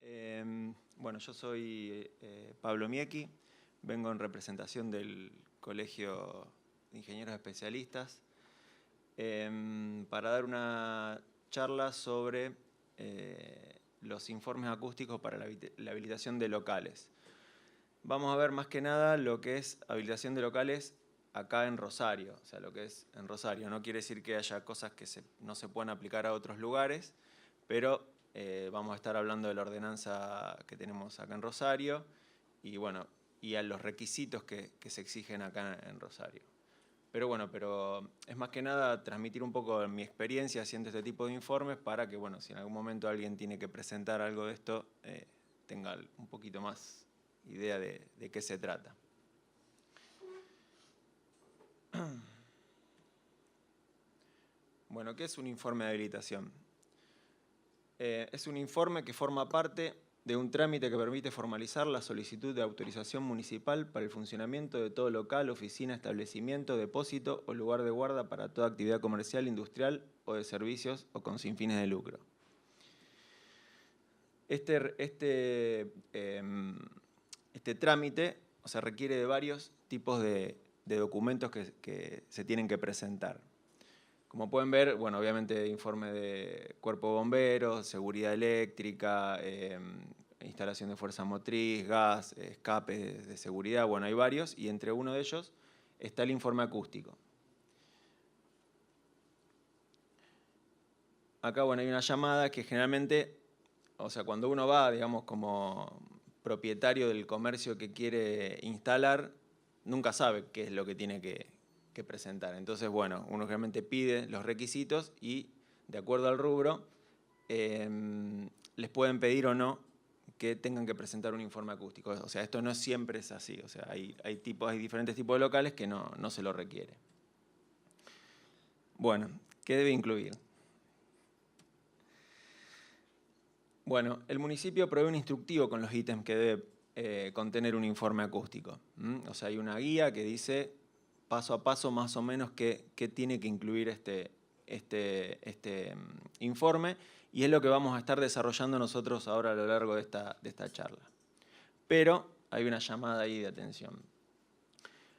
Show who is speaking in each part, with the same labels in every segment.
Speaker 1: Bueno, yo soy Pablo Miecki, vengo en representación del Colegio de Ingenieros Especialistas para dar una charla sobre los informes acústicos para la habilitación de locales. Vamos a ver más que nada lo que es habilitación de locales acá en Rosario, o sea, lo que es en Rosario. No quiere decir que haya cosas que no se puedan aplicar a otros lugares, pero vamos a estar hablando de la ordenanza que tenemos acá en Rosario y, bueno, y a los requisitos que se exigen acá en Rosario. Pero bueno, es más que nada transmitir un poco mi experiencia haciendo este tipo de informes para que, bueno, si en algún momento alguien tiene que presentar algo de esto, tenga un poquito más idea de qué se trata. Bueno, ¿qué es un informe de habilitación? Es un informe que forma parte de un trámite que permite formalizar la solicitud de autorización municipal para el funcionamiento de todo local, oficina, establecimiento, depósito o lugar de guarda para toda actividad comercial, industrial o de servicios o con sin fines de lucro. Este trámite, o sea, requiere de varios tipos de documentos que se tienen que presentar. Como pueden ver, bueno, obviamente informe de cuerpo de bomberos, seguridad eléctrica, instalación de fuerza motriz, gas, escape de seguridad, bueno, hay varios, y entre uno de ellos está el informe acústico. Acá, bueno, hay una llamada que generalmente, o sea, cuando uno va, digamos, como propietario del comercio que quiere instalar, nunca sabe qué es lo que tiene que presentar. Entonces, bueno, uno realmente pide los requisitos y, de acuerdo al rubro, les pueden pedir o no que tengan que presentar un informe acústico. O sea, esto no siempre es así. O sea, hay diferentes tipos de locales que no se lo requiere. Bueno, ¿qué debe incluir? Bueno, el municipio provee un instructivo con los ítems que debe contener un informe acústico. O sea, hay una guía que dice paso a paso más o menos qué tiene que incluir este informe, y es lo que vamos a estar desarrollando nosotros ahora a lo largo de esta charla. Pero hay una llamada ahí de atención.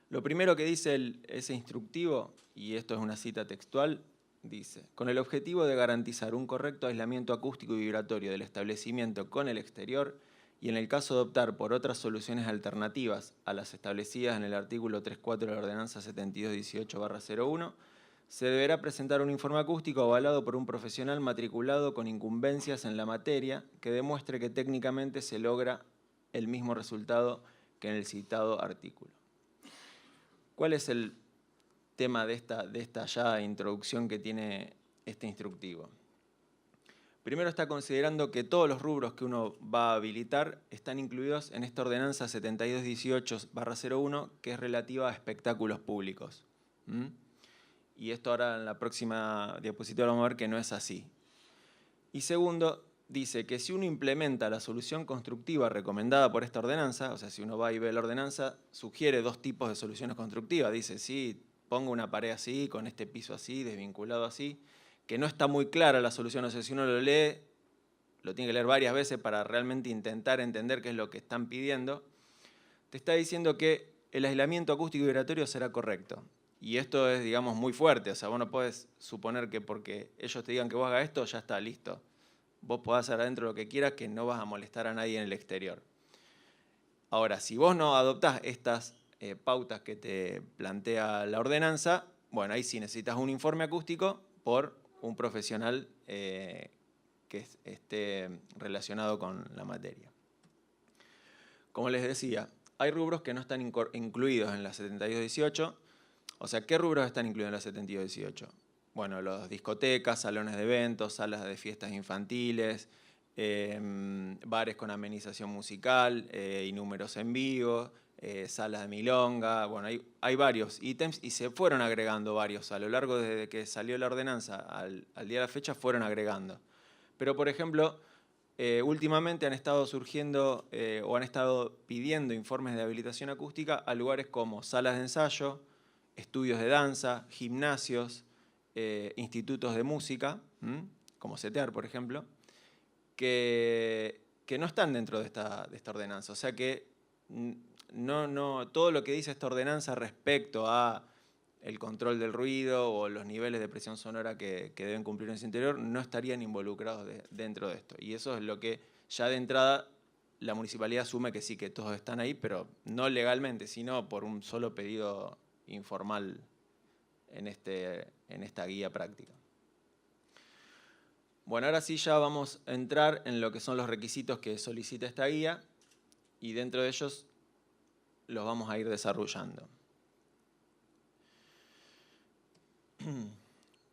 Speaker 1: Lo primero que dice ese instructivo, y esto es una cita textual, dice: con el objetivo de garantizar un correcto aislamiento acústico y vibratorio del establecimiento con el exterior, y en el caso de optar por otras soluciones alternativas a las establecidas en el artículo 3.4 de la Ordenanza 7218/01, se deberá presentar un informe acústico avalado por un profesional matriculado con incumbencias en la materia que demuestre que técnicamente se logra el mismo resultado que en el citado artículo. ¿Cuál es el tema de esta ya introducción que tiene este instructivo? Primero, está considerando que todos los rubros que uno va a habilitar están incluidos en esta ordenanza 7218/01, que es relativa a espectáculos públicos. Y esto ahora en la próxima diapositiva vamos a ver que no es así. Y segundo, dice que si uno implementa la solución constructiva recomendada por esta ordenanza, o sea, si uno va y ve la ordenanza, sugiere dos tipos de soluciones constructivas. Dice, sí, pongo una pared así, con este piso así, desvinculado así, que no está muy clara la solución. O sea, si uno lo lee, lo tiene que leer varias veces para realmente intentar entender qué es lo que están pidiendo. Te está diciendo que el aislamiento acústico y vibratorio será correcto. Y esto es, digamos, muy fuerte. O sea, vos no podés suponer que porque ellos te digan que vos hagas esto, ya está, listo. Vos podés hacer adentro lo que quieras, que no vas a molestar a nadie en el exterior. Ahora, si vos no adoptás estas pautas que te plantea la ordenanza, bueno, ahí sí necesitas un informe acústico por un profesional que esté relacionado con la materia. Como les decía, hay rubros que no están incluidos en la 7218. O sea, ¿qué rubros están incluidos en la 7218? Bueno, las discotecas, salones de eventos, salas de fiestas infantiles, bares con amenización musical y números en vivo, salas de milonga. Bueno, hay varios ítems y se fueron agregando varios. A lo largo desde que salió la ordenanza al día de la fecha fueron agregando. Pero, por ejemplo, últimamente han estado surgiendo o han estado pidiendo informes de habilitación acústica a lugares como salas de ensayo, estudios de danza, gimnasios, institutos de música, como CETEAR, por ejemplo, que que no están dentro de esta ordenanza. O sea que todo lo que dice esta ordenanza respecto a el control del ruido o los niveles de presión sonora que deben cumplir en su interior no estarían involucrados dentro de esto. Y eso es lo que ya de entrada la municipalidad asume que sí, que todos están ahí, pero no legalmente, sino por un solo pedido informal en esta guía práctica. Bueno, ahora sí ya vamos a entrar en lo que son los requisitos que solicita esta guía y dentro de ellos los vamos a ir desarrollando.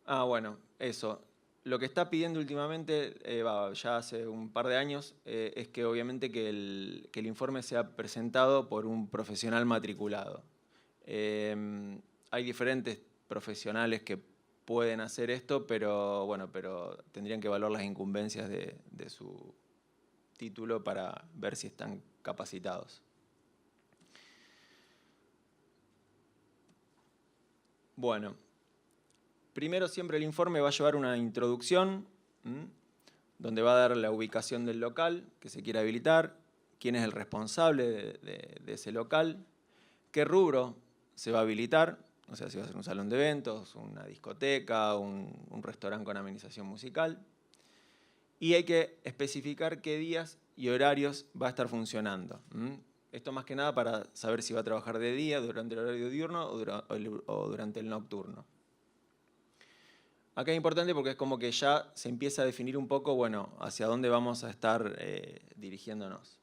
Speaker 1: Bueno, eso. Lo que está pidiendo últimamente, ya hace un par de años, es que obviamente que el informe sea presentado por un profesional matriculado. Hay diferentes profesionales que pueden hacer esto, pero tendrían que evaluar las incumbencias de su título para ver si están capacitados. Bueno, primero siempre el informe va a llevar una introducción, donde va a dar la ubicación del local que se quiere habilitar, quién es el responsable de ese local, qué rubro se va a habilitar, o sea, si va a ser un salón de eventos, una discoteca, un restaurante con amenización musical. Y hay que especificar qué días y horarios va a estar funcionando. Esto más que nada para saber si va a trabajar de día, durante el horario diurno o durante el nocturno. Acá es importante porque es como que ya se empieza a definir un poco, bueno, hacia dónde vamos a estar dirigiéndonos.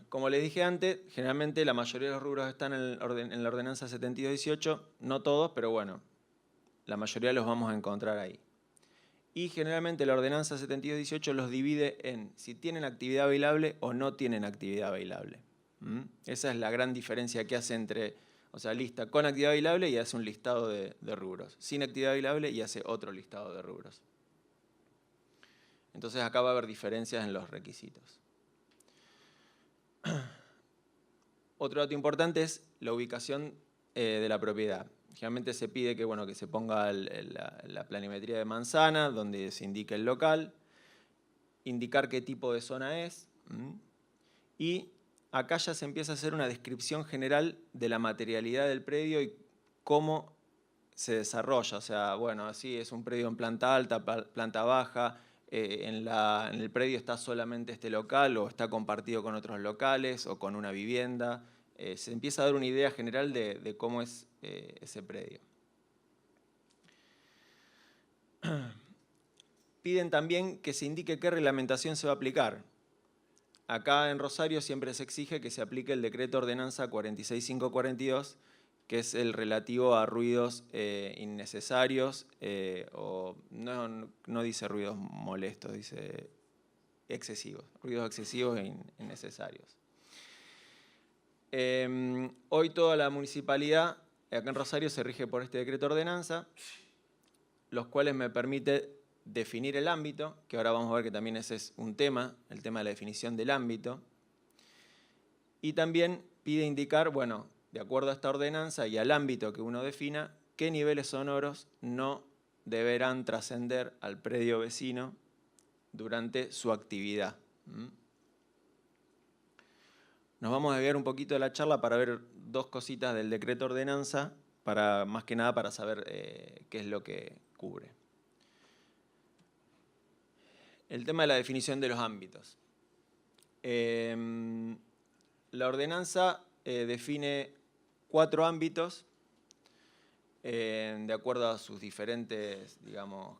Speaker 1: Como les dije antes, generalmente la mayoría de los rubros están en la ordenanza 7218, no todos, pero bueno, la mayoría los vamos a encontrar ahí. Y generalmente la ordenanza 7218 los divide en si tienen actividad bailable o no tienen actividad bailable. Esa es la gran diferencia que hace entre, o sea, lista con actividad bailable y hace un listado de rubros. Sin actividad bailable y hace otro listado de rubros. Entonces acá va a haber diferencias en los requisitos. Otro dato importante es la ubicación de la propiedad. Generalmente se pide que, que se ponga la planimetría de manzana, donde se indique el local, indicar qué tipo de zona es, y acá ya se empieza a hacer una descripción general de la materialidad del predio y cómo se desarrolla. O sea, así es un predio en planta alta, planta baja, en el predio está solamente este local o está compartido con otros locales o con una vivienda. Se empieza a dar una idea general de cómo es ese predio. Piden también que se indique qué reglamentación se va a aplicar. Acá en Rosario siempre se exige que se aplique el decreto ordenanza 46542, que es el relativo a ruidos innecesarios, o no dice ruidos molestos, dice excesivos, ruidos excesivos e innecesarios. Hoy toda la municipalidad acá en Rosario se rige por este decreto ordenanza, los cuales me permite definir el ámbito, que ahora vamos a ver que también ese es un tema, el tema de la definición del ámbito. Y también pide indicar, de acuerdo a esta ordenanza y al ámbito que uno defina, qué niveles sonoros no deberán trascender al predio vecino durante su actividad. Nos vamos a desviar un poquito de la charla para ver dos cositas del decreto ordenanza, más que nada para saber qué es lo que cubre. El tema de la definición de los ámbitos. La ordenanza define 4 ámbitos de acuerdo a sus diferentes,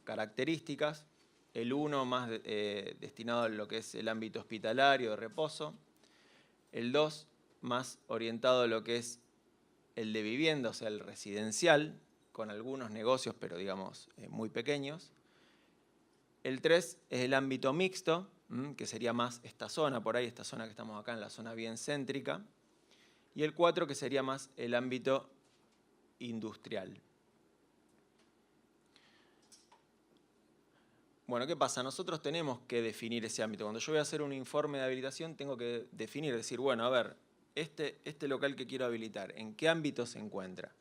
Speaker 1: características. El 1 más destinado a lo que es el ámbito hospitalario de reposo. El 2 más orientado a lo que es el de vivienda, o sea, el residencial, con algunos negocios, pero muy pequeños. El 3 es el ámbito mixto, que sería más esta zona, por ahí, esta zona que estamos acá, en la zona bien céntrica. Y el 4 que sería más el ámbito industrial. Bueno, ¿qué pasa? Nosotros tenemos que definir ese ámbito. Cuando yo voy a hacer un informe de habilitación, tengo que definir, decir, a ver, este local que quiero habilitar, ¿en qué ámbito se encuentra?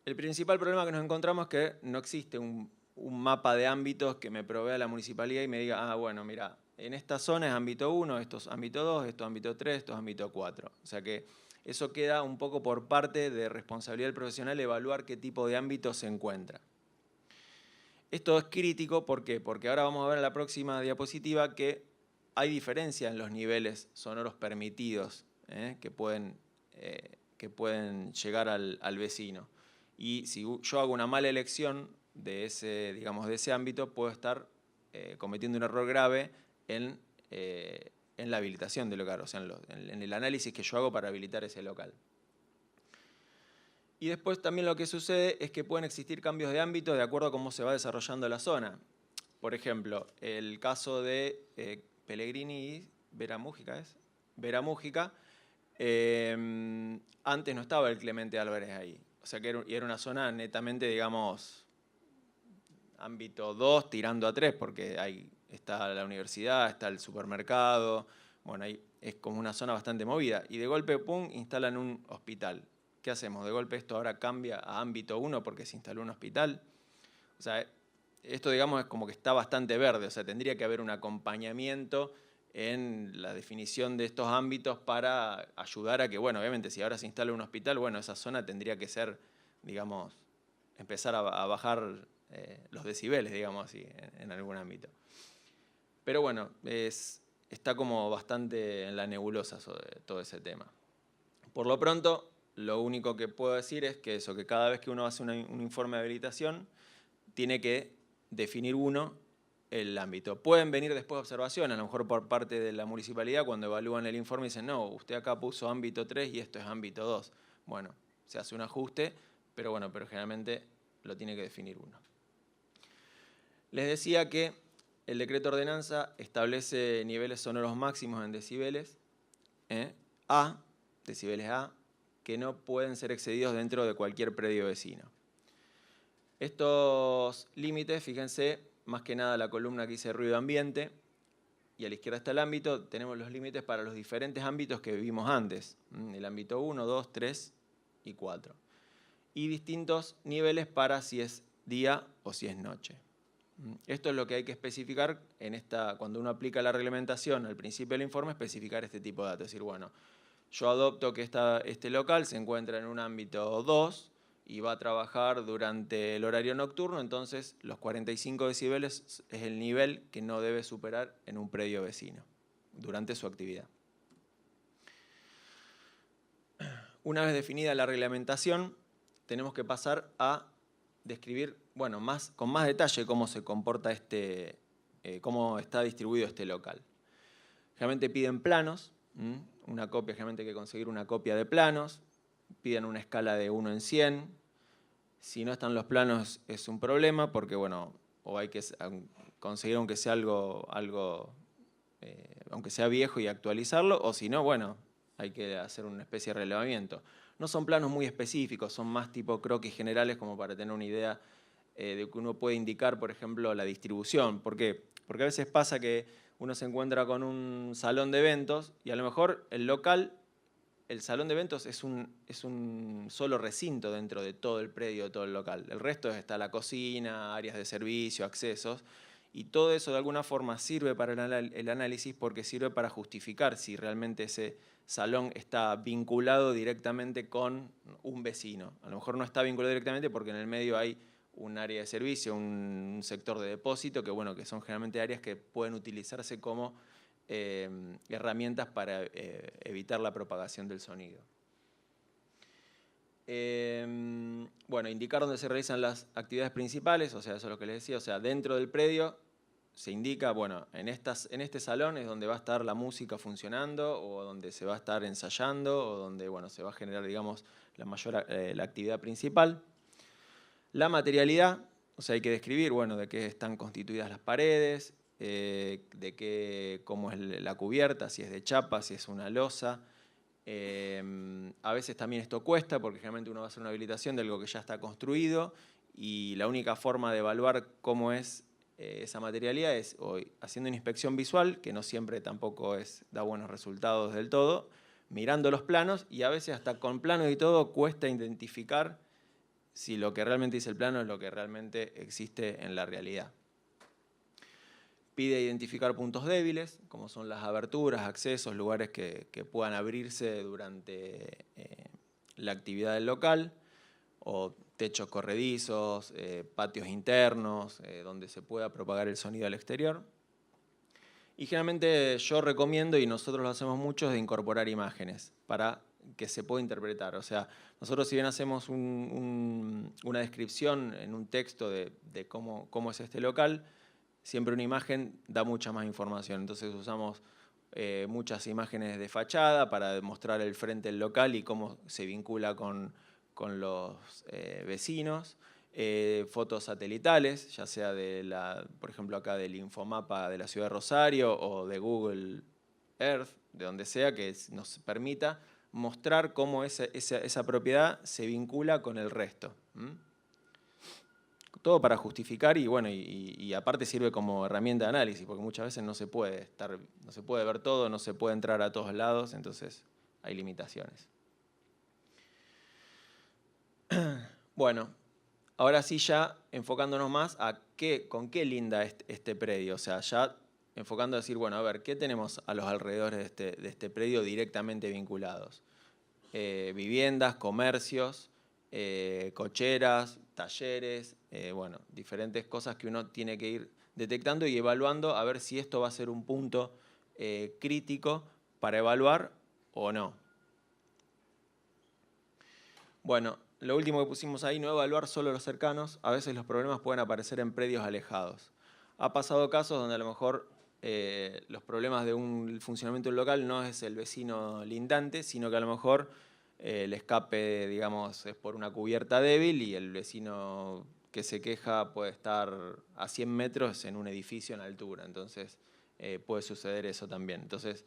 Speaker 1: El principal problema que nos encontramos es que no existe un un mapa de ámbitos que me provea la municipalidad y me diga, bueno, mira, en esta zona es ámbito 1, esto es ámbito 2, esto es ámbito 3, esto es ámbito 4. O sea que eso queda un poco por parte de responsabilidad del profesional evaluar qué tipo de ámbito se encuentra. Esto es crítico, ¿por qué? Porque ahora vamos a ver en la próxima diapositiva que hay diferencia en los niveles sonoros permitidos que pueden llegar al vecino. Y si yo hago una mala elección de ese ámbito, puedo estar cometiendo un error grave en la habilitación del local, o sea, en el análisis que yo hago para habilitar ese local. Y después también lo que sucede es que pueden existir cambios de ámbito de acuerdo a cómo se va desarrollando la zona. Por ejemplo, el caso de Pellegrini y Vera Mújica, antes no estaba el Clemente Álvarez ahí. O sea que era una zona netamente, digamos, ámbito 2 tirando a 3, porque ahí está la universidad, está el supermercado, bueno, ahí es como una zona bastante movida. Y de golpe, pum, instalan un hospital. ¿Qué hacemos? De golpe esto ahora cambia a ámbito 1 porque se instaló un hospital. O sea, esto digamos es como que está bastante verde, o sea, tendría que haber un acompañamiento en la definición de estos ámbitos para ayudar a que, bueno, obviamente si ahora se instala un hospital, bueno, esa zona tendría que ser, digamos, empezar a bajar los decibeles, digamos así, en algún ámbito. Pero bueno, está como bastante en la nebulosa todo ese tema. Por lo pronto, lo único que puedo decir es que que cada vez que uno hace un informe de habilitación, tiene que definir el ámbito. Pueden venir después observaciones, a lo mejor por parte de la municipalidad, cuando evalúan el informe dicen, no, usted acá puso ámbito 3 y esto es ámbito 2. Bueno, se hace un ajuste, pero generalmente lo tiene que definir uno. Les decía que el decreto ordenanza establece niveles sonoros máximos en decibeles, decibeles A, que no pueden ser excedidos dentro de cualquier predio vecino. Estos límites, fíjense, más que nada la columna que dice ruido ambiente, y a la izquierda está el ámbito, tenemos los límites para los diferentes ámbitos que vimos antes, el ámbito 1, 2, 3 y 4. Y distintos niveles para si es día o si es noche. Esto es lo que hay que especificar cuando uno aplica la reglamentación al principio del informe, especificar este tipo de datos. Es decir, bueno, yo adopto que este local se encuentra en un ámbito 2 y va a trabajar durante el horario nocturno, entonces los 45 decibeles es el nivel que no debe superar en un predio vecino durante su actividad. Una vez definida la reglamentación, tenemos que pasar a describir, con más detalle cómo se comporta cómo está distribuido este local. Generalmente piden planos, generalmente hay que conseguir una copia de planos, piden una escala de 1 en 100. Si no están los planos es un problema porque, o hay que conseguir aunque sea aunque sea viejo y actualizarlo, o si no, hay que hacer una especie de relevamiento. No son planos muy específicos, son más tipo croquis generales como para tener una idea de que uno puede indicar, por ejemplo, la distribución. ¿Por qué? Porque a veces pasa que uno se encuentra con un salón de eventos y a lo mejor el salón de eventos es un solo recinto dentro de todo el predio, de todo el local. El resto está la cocina, áreas de servicio, accesos, y todo eso de alguna forma sirve para el análisis porque sirve para justificar si realmente ese salón está vinculado directamente con un vecino. A lo mejor no está vinculado directamente porque en el medio hay un área de servicio, un sector de depósito, que son generalmente áreas que pueden utilizarse como herramientas para evitar la propagación del sonido. Indicar dónde se realizan las actividades principales, o sea, eso es lo que les decía, o sea, dentro del predio se indica, en este salón es donde va a estar la música funcionando o donde se va a estar ensayando o donde, se va a generar, digamos, la actividad principal. La materialidad, o sea, hay que describir, de qué están constituidas las paredes, cómo es la cubierta, si es de chapa, si es una losa. A veces también esto cuesta porque generalmente uno va a hacer una habilitación de algo que ya está construido y la única forma de evaluar cómo es esa materialidad es haciendo una inspección visual, que no siempre tampoco da buenos resultados del todo, mirando los planos y a veces hasta con planos y todo cuesta identificar si lo que realmente dice el plano es lo que realmente existe en la realidad. Pide identificar puntos débiles, como son las aberturas, accesos, lugares que puedan abrirse durante la actividad del local, o techos corredizos, patios internos, donde se pueda propagar el sonido al exterior. Y generalmente yo recomiendo, y nosotros lo hacemos mucho, es de incorporar imágenes para que se pueda interpretar. O sea, nosotros si bien hacemos una descripción en un texto de cómo es este local, siempre una imagen da mucha más información. Entonces usamos muchas imágenes de fachada para demostrar el frente del local y cómo se vincula con los vecinos. Fotos satelitales, ya sea por ejemplo acá del Infomapa de la ciudad de Rosario o de Google Earth, de donde sea, que nos permita mostrar cómo esa propiedad se vincula con el resto. Todo para justificar y aparte sirve como herramienta de análisis, porque muchas veces no se puede ver todo, no se puede entrar a todos lados, entonces hay limitaciones. Bueno, ahora sí ya enfocándonos más a con qué linda este predio, o sea, ya enfocando a decir, bueno, a ver, ¿qué tenemos a los alrededores de este predio directamente vinculados? Viviendas, comercios, cocheras, talleres, bueno, diferentes cosas que uno tiene que ir detectando y evaluando a ver si esto va a ser un punto crítico para evaluar o no. Bueno, lo último que pusimos ahí, no evaluar solo los cercanos. A veces los problemas pueden aparecer en predios alejados. Ha pasado casos donde a lo mejor los problemas de un funcionamiento local no es el vecino lindante, sino que a lo mejor el escape, digamos, es por una cubierta débil y el vecino que se queja puede estar a 100 metros en un edificio en altura. Entonces puede suceder eso también. Entonces,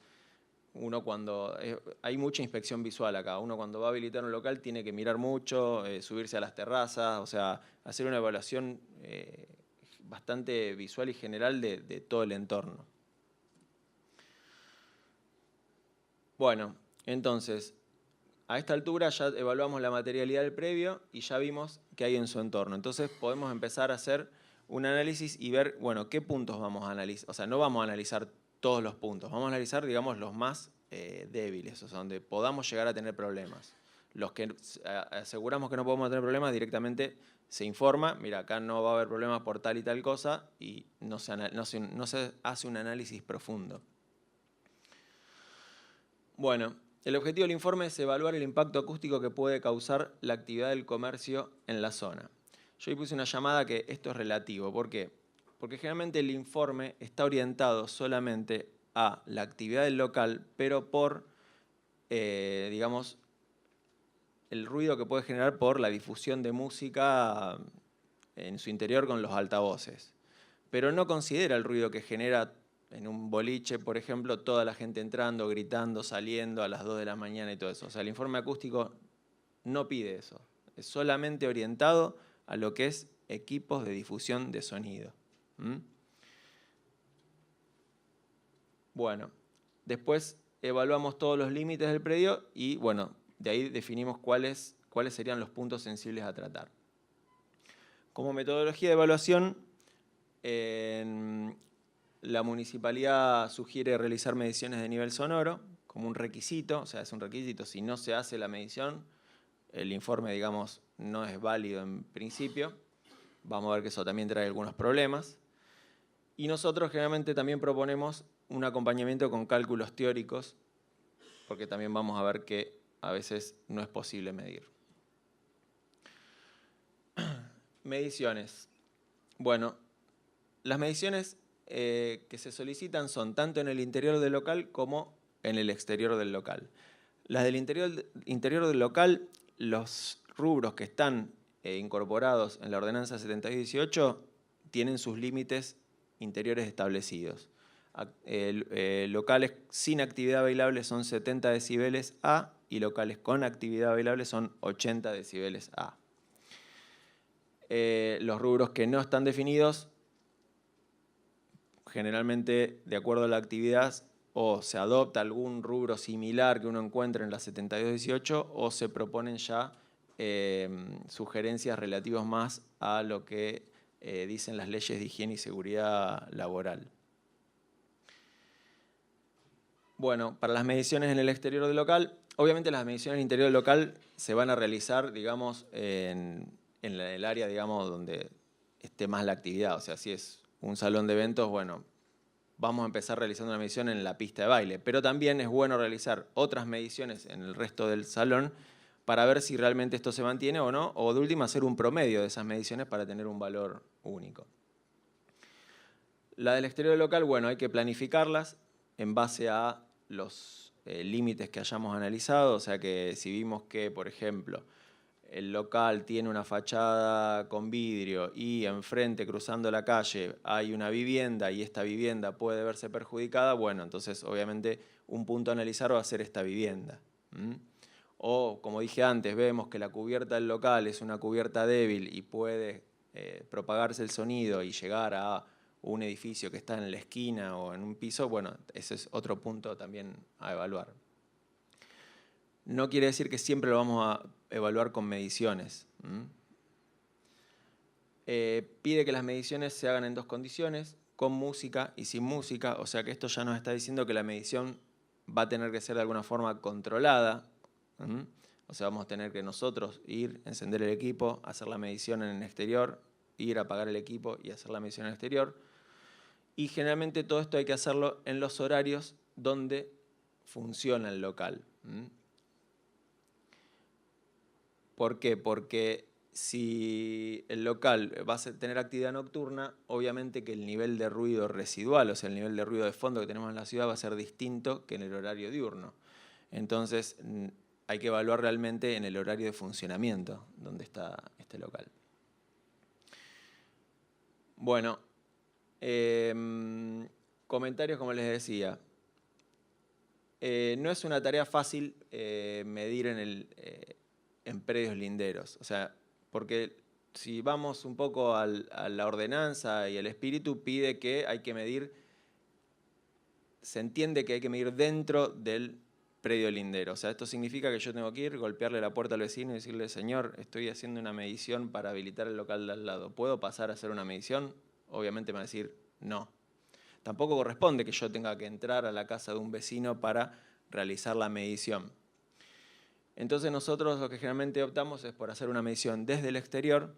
Speaker 1: uno cuando hay mucha inspección visual acá, uno cuando va a habilitar un local tiene que mirar mucho, subirse a las terrazas, o sea, hacer una evaluación bastante visual y general de todo el entorno. Bueno, entonces, a esta altura ya evaluamos la materialidad del predio y ya vimos qué hay en su entorno. Entonces podemos empezar a hacer un análisis y ver, bueno, qué puntos vamos a analizar. O sea, no vamos a analizar todos los puntos, vamos a analizar, digamos, los más débiles, o sea, donde podamos llegar a tener problemas. Los que aseguramos que no podemos tener problemas, directamente se informa, mira, acá no va a haber problemas por tal y tal cosa, y no se hace un análisis profundo. Bueno, el objetivo del informe es evaluar el impacto acústico que puede causar la actividad del comercio en la zona. Yo ahí puse una llamada que esto es relativo. ¿Por qué? Porque generalmente el informe está orientado solamente a la actividad del local, pero por, digamos, el ruido que puede generar por la difusión de música en su interior con los altavoces. Pero no considera el ruido que genera en un boliche, por ejemplo, toda la gente entrando, gritando, saliendo a las 2 de la mañana y todo eso. O sea, el informe acústico no pide eso. Es solamente orientado a lo que es equipos de difusión de sonido. Bueno, después evaluamos todos los límites del predio y, bueno, de ahí definimos cuáles serían los puntos sensibles a tratar. Como metodología de evaluación, la municipalidad sugiere realizar mediciones de nivel sonoro como un requisito, o sea, es un requisito. Si no se hace la medición, el informe, digamos, no es válido en principio. Vamos a ver que eso también trae algunos problemas. Y nosotros generalmente también proponemos un acompañamiento con cálculos teóricos, porque también vamos a ver que a veces no es posible medir. Mediciones. Bueno, las mediciones que se solicitan son tanto en el interior del local como en el exterior del local. Las del interior del local, los rubros que están incorporados en la ordenanza 7218 tienen sus límites interiores establecidos. Locales sin actividad bailable son 70 decibeles A y locales con actividad bailable son 80 decibeles A. Los rubros que no están definidos, generalmente de acuerdo a la actividad, o se adopta algún rubro similar que uno encuentre en la 7218 o se proponen ya sugerencias relativas más a lo que dicen las leyes de higiene y seguridad laboral. Bueno, para las mediciones en el exterior del local, obviamente las mediciones en el interior del local se van a realizar, digamos, en el área, digamos, donde esté más la actividad. O sea, si es un salón de eventos, bueno, vamos a empezar realizando una medición en la pista de baile. Pero también es bueno realizar otras mediciones en el resto del salón para ver si realmente esto se mantiene o no, o de última hacer un promedio de esas mediciones para tener un valor único. La del exterior del local, bueno, hay que planificarlas en base a los límites que hayamos analizado, o sea que si vimos que, por ejemplo, el local tiene una fachada con vidrio y enfrente, cruzando la calle, hay una vivienda y esta vivienda puede verse perjudicada, bueno, entonces obviamente un punto a analizar va a ser esta vivienda. O, como dije antes, vemos que la cubierta del local es una cubierta débil y puede propagarse el sonido y llegar a un edificio que está en la esquina o en un piso, bueno, ese es otro punto también a evaluar. No quiere decir que siempre lo vamos a evaluar con mediciones. Pide que las mediciones se hagan en dos condiciones, con música y sin música, o sea que esto ya nos está diciendo que la medición va a tener que ser de alguna forma controlada. O sea, vamos a tener que nosotros ir, encender el equipo, hacer la medición en el exterior, ir a apagar el equipo y hacer la medición en el exterior. Y generalmente todo esto hay que hacerlo en los horarios donde funciona el local. ¿Por qué? Porque si el local va a tener actividad nocturna, obviamente que el nivel de ruido residual, o sea, el nivel de ruido de fondo que tenemos en la ciudad va a ser distinto que en el horario diurno. Entonces, hay que evaluar realmente en el horario de funcionamiento donde está este local. Bueno, comentarios, como les decía. No es una tarea fácil medir en predios linderos. O sea, porque si vamos un poco a la ordenanza y el espíritu, pide que hay que medir, se entiende que hay que medir dentro del predio lindero. O sea, esto significa que yo tengo que ir, golpearle la puerta al vecino y decirle, señor, estoy haciendo una medición para habilitar el local de al lado. ¿Puedo pasar a hacer una medición? Obviamente me va a decir, no. Tampoco corresponde que yo tenga que entrar a la casa de un vecino para realizar la medición. Entonces nosotros lo que generalmente optamos es por hacer una medición desde el exterior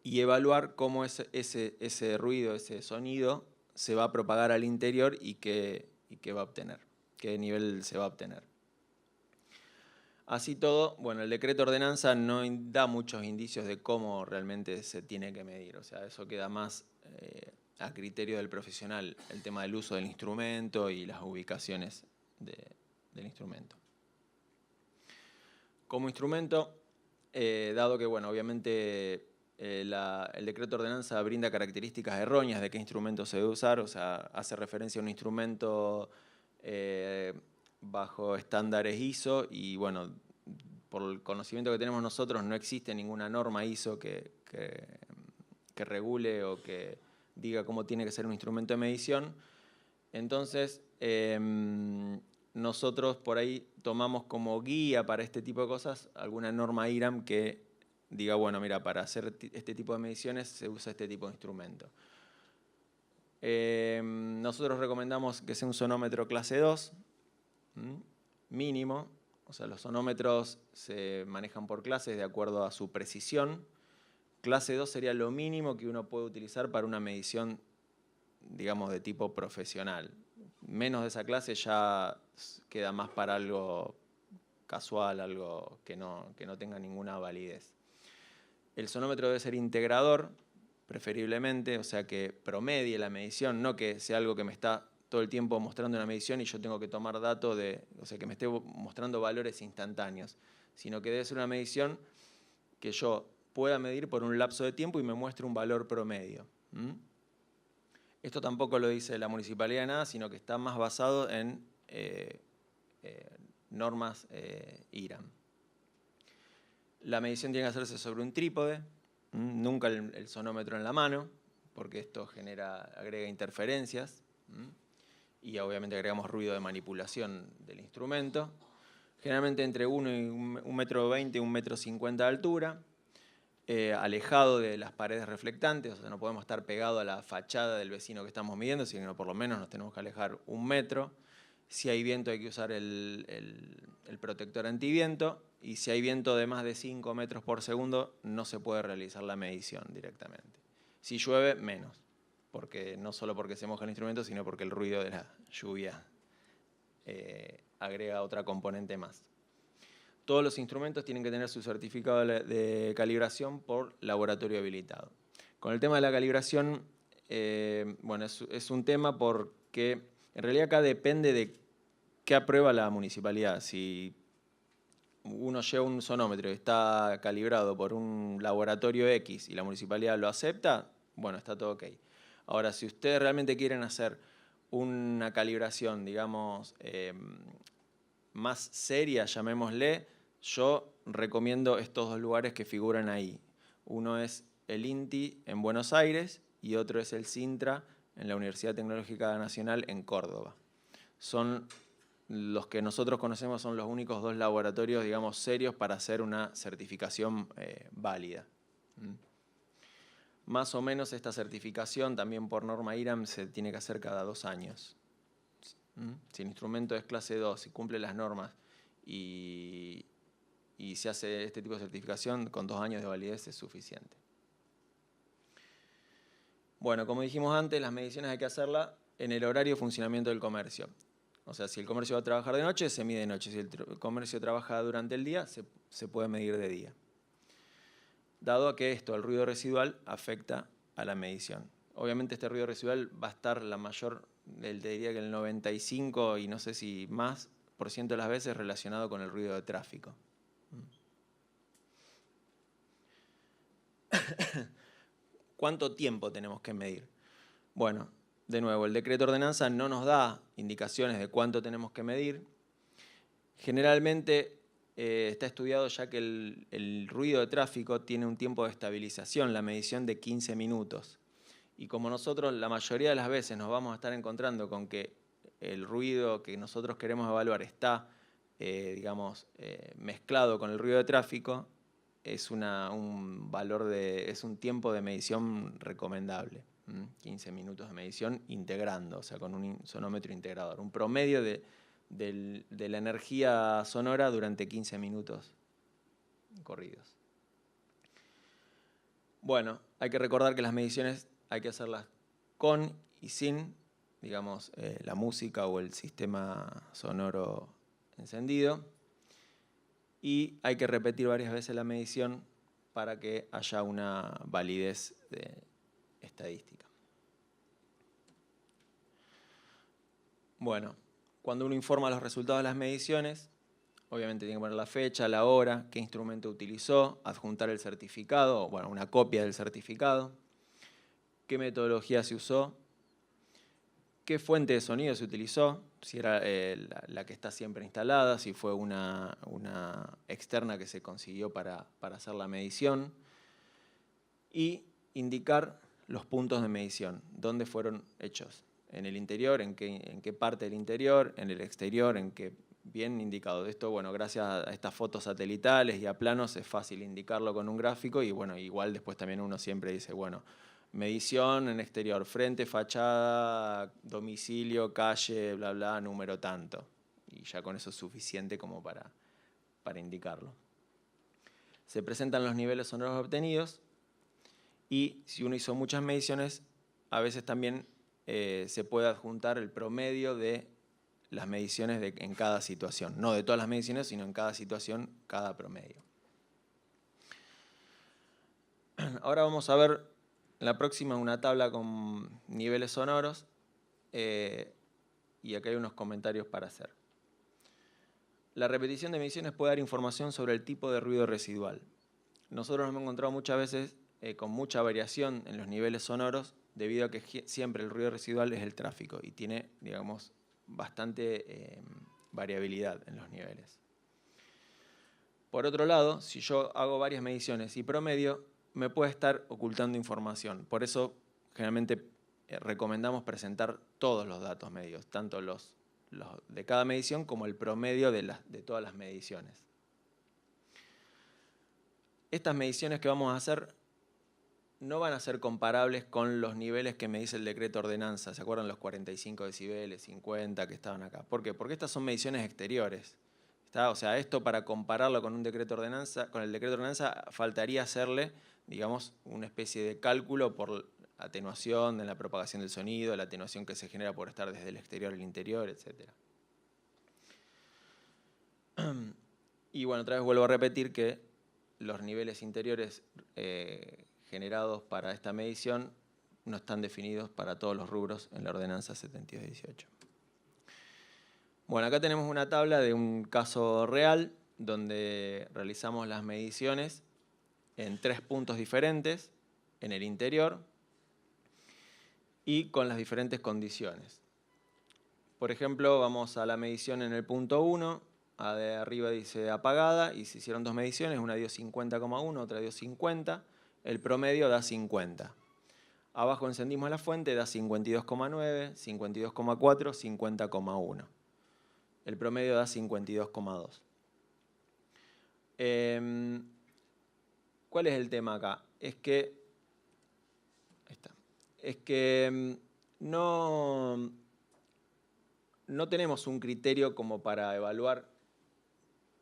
Speaker 1: y evaluar cómo ese ruido, ese sonido se va a propagar al interior y qué va a obtener, qué nivel se va a obtener. Así todo, bueno, el decreto ordenanza no da muchos indicios de cómo realmente se tiene que medir, o sea, eso queda más a criterio del profesional, el tema del uso del instrumento y las ubicaciones del instrumento. Como instrumento, dado que, bueno, obviamente el decreto ordenanza brinda características erróneas de qué instrumento se debe usar, o sea, hace referencia a un instrumento bajo estándares ISO y, bueno, por el conocimiento que tenemos nosotros no existe ninguna norma ISO que regule o que diga cómo tiene que ser un instrumento de medición. Entonces, nosotros por ahí tomamos como guía para este tipo de cosas alguna norma IRAM que diga, bueno, mira, para hacer este tipo de mediciones se usa este tipo de instrumento. Nosotros recomendamos que sea un sonómetro clase 2, mínimo. O sea, los sonómetros se manejan por clases de acuerdo a su precisión. Clase 2 sería lo mínimo que uno puede utilizar para una medición, digamos, de tipo profesional. Menos de esa clase ya queda más para algo casual, algo que no tenga ninguna validez. El sonómetro debe ser integrador, preferiblemente, o sea que promedie la medición, no que sea algo que me está todo el tiempo mostrando una medición y yo tengo que tomar datos o sea, que me esté mostrando valores instantáneos, sino que debe ser una medición que yo pueda medir por un lapso de tiempo y me muestre un valor promedio. Esto tampoco lo dice la municipalidad de nada, sino que está más basado en normas IRAM. La medición tiene que hacerse sobre un trípode, nunca el sonómetro en la mano, porque esto agrega interferencias y obviamente agregamos ruido de manipulación del instrumento. generalmente entre 1 y 1,20 m, 1,50 m de altura, alejado de las paredes reflectantes, o sea, no podemos estar pegados a la fachada del vecino que estamos midiendo, sino por lo menos nos tenemos que alejar 1 metro. Si hay viento hay que usar el protector antiviento, y si hay viento de más de 5 metros por segundo no se puede realizar la medición directamente. Si llueve, menos, porque no solo porque se moja el instrumento, sino porque el ruido de la lluvia agrega otra componente más. Todos los instrumentos tienen que tener su certificado de calibración por laboratorio habilitado. Con el tema de la calibración, bueno, es un tema porque en realidad acá depende de qué aprueba la municipalidad. Si uno lleva un sonómetro y está calibrado por un laboratorio X y la municipalidad lo acepta, bueno, está todo ok. Ahora, si ustedes realmente quieren hacer una calibración, digamos, más seria, llamémosle, yo recomiendo estos dos lugares que figuran ahí. Uno es el INTI en Buenos Aires y otro es el Sintra en la Universidad Tecnológica Nacional en Córdoba. Son los que nosotros conocemos, son los únicos dos laboratorios, digamos, serios para hacer una certificación válida. Más o menos esta certificación, también por norma IRAM, se tiene que hacer cada 2 años. Si el instrumento es clase 2 y cumple las normas y se hace este tipo de certificación, con 2 años de validez es suficiente. Bueno, como dijimos antes, las mediciones hay que hacerlas en el horario de funcionamiento del comercio. O sea, si el comercio va a trabajar de noche, se mide de noche. Si el comercio trabaja durante el día, se puede medir de día. Dado que esto, el ruido residual, afecta a la medición. Obviamente este ruido residual va a estar la mayor, te diría que el 95 y no sé si más por ciento de las veces relacionado con el ruido de tráfico. ¿Cuánto tiempo tenemos que medir? Bueno, de nuevo, el decreto de ordenanza no nos da indicaciones de cuánto tenemos que medir. Generalmente está estudiado ya que el ruido de tráfico tiene un tiempo de estabilización, la medición de 15 minutos. Y como nosotros la mayoría de las veces nos vamos a estar encontrando con que el ruido que nosotros queremos evaluar está, digamos, mezclado con el ruido de tráfico, es un tiempo de medición recomendable. 15 minutos de medición integrando, o sea, con un sonómetro integrador. Un promedio de la energía sonora durante 15 minutos corridos. Bueno, hay que recordar que las mediciones hay que hacerlas con y sin, digamos, la música o el sistema sonoro encendido. Y hay que repetir varias veces la medición para que haya una validez estadística. Bueno, cuando uno informa los resultados de las mediciones, obviamente tiene que poner la fecha, la hora, qué instrumento utilizó, adjuntar el certificado, bueno, una copia del certificado, qué metodología se usó, qué fuente de sonido se utilizó, si era la que está siempre instalada, si fue una externa que se consiguió para hacer la medición, y indicar los puntos de medición, dónde fueron hechos. En el interior, en qué parte del interior, en el exterior, en qué, bien indicado. Esto, bueno, gracias a estas fotos satelitales y a planos es fácil indicarlo con un gráfico y, bueno, igual después también uno siempre dice, bueno, medición en exterior, frente, fachada, domicilio, calle, bla, bla, número tanto. Y ya con eso es suficiente como para indicarlo. Se presentan los niveles sonoros obtenidos y si uno hizo muchas mediciones, a veces también se puede adjuntar el promedio de las mediciones en cada situación. No de todas las mediciones, sino en cada situación, cada promedio. Ahora vamos a ver en la próxima una tabla con niveles sonoros y acá hay unos comentarios para hacer. La repetición de mediciones puede dar información sobre el tipo de ruido residual. Nosotros nos hemos encontrado muchas veces con mucha variación en los niveles sonoros debido a que siempre el ruido residual es el tráfico y tiene, digamos, bastante variabilidad en los niveles. Por otro lado, si yo hago varias mediciones y promedio, me puede estar ocultando información. Por eso, generalmente, recomendamos presentar todos los datos medios, tanto los de cada medición como el promedio de todas las mediciones. Estas mediciones que vamos a hacer no van a ser comparables con los niveles que me dice el decreto ordenanza. ¿Se acuerdan los 45 decibeles, 50 que estaban acá? ¿Por qué? Porque estas son mediciones exteriores. O sea, esto para compararlo con un decreto ordenanza, con el decreto ordenanza, faltaría hacerle, digamos, una especie de cálculo por atenuación de la propagación del sonido, la atenuación que se genera por estar desde el exterior al interior, etc. Y bueno, otra vez vuelvo a repetir que los niveles interiores generados para esta medición no están definidos para todos los rubros en la ordenanza 7218. Bueno, acá tenemos una tabla de un caso real donde realizamos las mediciones en 3 puntos diferentes en el interior y con las diferentes condiciones. Por ejemplo, vamos a la medición en el punto 1, de arriba dice apagada y se hicieron 2 mediciones, una dio 50,1, otra dio 50, el promedio da 50. Abajo encendimos la fuente, da 52,9, 52,4, 50,1. El promedio da 52,2. ¿Cuál es el tema acá? Es que no tenemos un criterio como para evaluar.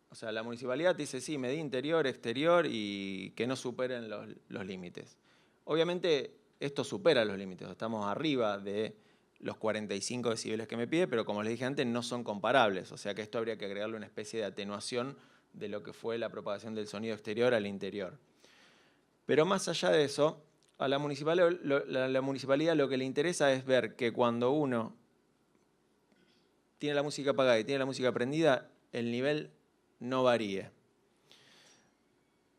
Speaker 1: O sea, la municipalidad dice, sí, medí interior, exterior y que no superen los límites. Obviamente, esto supera los límites. Estamos arriba de los 45 decibeles que me pide, pero como les dije antes, no son comparables. O sea que esto habría que agregarle una especie de atenuación de lo que fue la propagación del sonido exterior al interior. Pero más allá de eso, a la municipalidad lo que le interesa es ver que cuando uno tiene la música apagada y tiene la música prendida, el nivel no varíe.